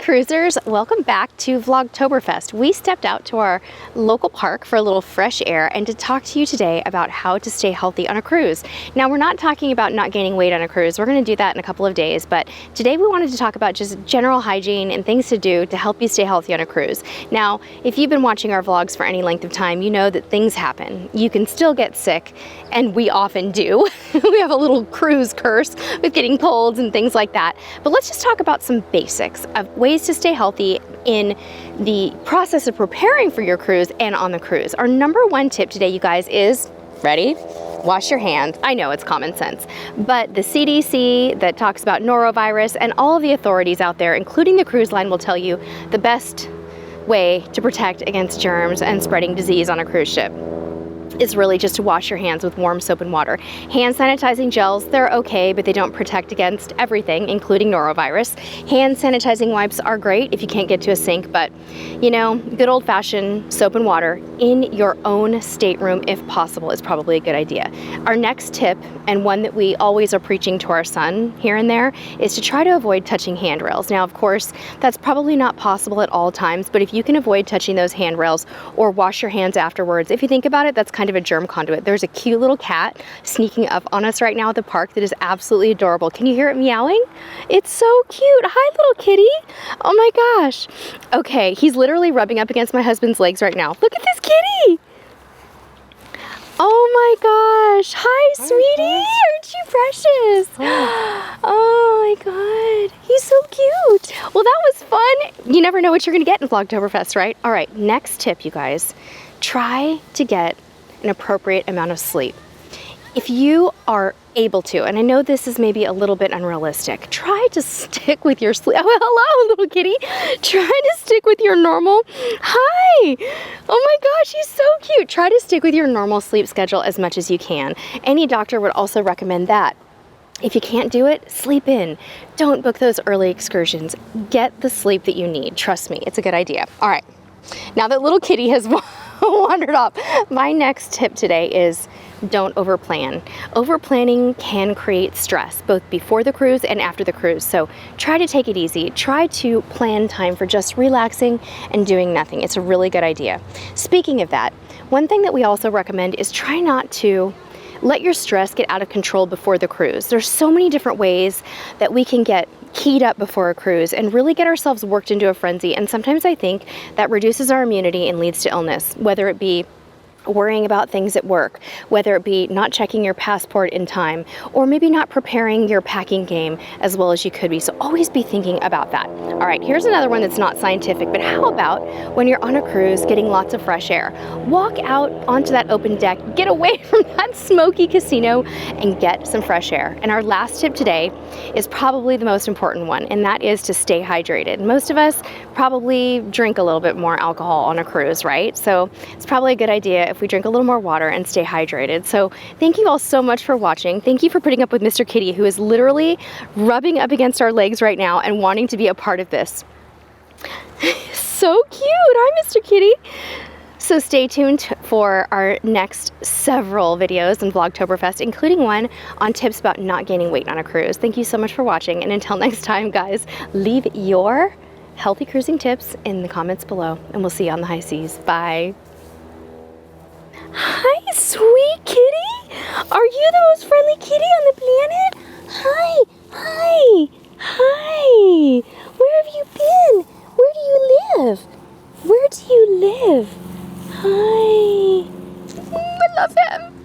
Cruisers, welcome back to Vlogtoberfest. We stepped out to our local park for a little fresh air and to talk to you today about how to stay healthy on a cruise. Now, we're not talking about not gaining weight on a cruise. We're going to do that in a couple of days, but today we wanted to talk about just general hygiene and things to do to help you stay healthy on a cruise. Now, if you've been watching our vlogs for any length of time, you know that things happen. You can still get sick, and we often do. We have a little cruise curse with getting colds and things like that. But let's just talk about some basics of ways to stay healthy in the process of preparing for your cruise and on the cruise. Our number one tip today, you guys, is, ready? Wash your hands. I know it's common sense, but the CDC that talks about norovirus and all of the authorities out there, including the cruise line, will tell you the best way to protect against germs and spreading disease on a cruise ship is really just to wash your hands with warm soap and water. Hand sanitizing gels, they're okay, but they don't protect against everything, including norovirus. Hand sanitizing wipes are great if you can't get to a sink, but you know, good old-fashioned soap and water in your own stateroom, if possible, is probably a good idea. Our next tip, and one that we always are preaching to our son here and there, is to try to avoid touching handrails. Now, of course, that's probably not possible at all times, but if you can avoid touching those handrails or wash your hands afterwards, if you think about it, that's kind of a germ conduit. There's a cute little cat sneaking up on us right now at the park that is absolutely adorable. Can you hear it meowing? It's so cute. Hi, little kitty. Oh my gosh. Okay, he's literally rubbing up against my husband's legs right now. Look at this kitty. Oh my gosh. Hi, sweetie. Aren't you precious? Oh my God. He's so cute. Well, that was fun. You never know what you're going to get in Vlogtoberfest, right? All right, next tip, you guys. Try to get an appropriate amount of sleep. If you are able to, and I know this is maybe a little bit unrealistic, try to stick with your sleep. Oh, hello, little kitty. Try to stick with your normal, hi. Oh my gosh, he's so cute. Try to stick with your normal sleep schedule as much as you can. Any doctor would also recommend that. If you can't do it, sleep in. Don't book those early excursions. Get the sleep that you need. Trust me, it's a good idea. All right, now that little kitty has wandered off, my next tip today is don't overplan. Overplanning can create stress, both before the cruise and after the cruise. So try to take it easy. Try to plan time for just relaxing and doing nothing. It's a really good idea. Speaking of that, one thing that we also recommend is try not to let your stress get out of control before the cruise. There's so many different ways that we can get keyed up before a cruise and really get ourselves worked into a frenzy. And sometimes I think that reduces our immunity and leads to illness, whether it be worrying about things at work, whether it be not checking your passport in time, or maybe not preparing your packing game as well as you could be. So always be thinking about that. All right, here's another one that's not scientific, but how about when you're on a cruise getting lots of fresh air? Walk out onto that open deck, get away from that smoky casino, and get some fresh air. And our last tip today is probably the most important one, and that is to stay hydrated. Most of us probably drink a little bit more alcohol on a cruise, right? So it's probably a good idea if we drink a little more water and stay hydrated. So thank you all so much for watching. Thank you for putting up with Mr. Kitty, who is literally rubbing up against our legs right now and wanting to be a part of this. So cute. Hi, Mr. Kitty. So stay tuned for our next several videos in Vlogtoberfest, including one on tips about not gaining weight on a cruise. Thank you so much for watching, and until next time, guys, leave your healthy cruising tips in the comments below, and we'll see you on the high seas. Bye. Hi, sweet kitty. Are you the most friendly kitty on the planet? Hi, hi, hi. Where have you been? Where do you live? Where do you live? Hi. I love him.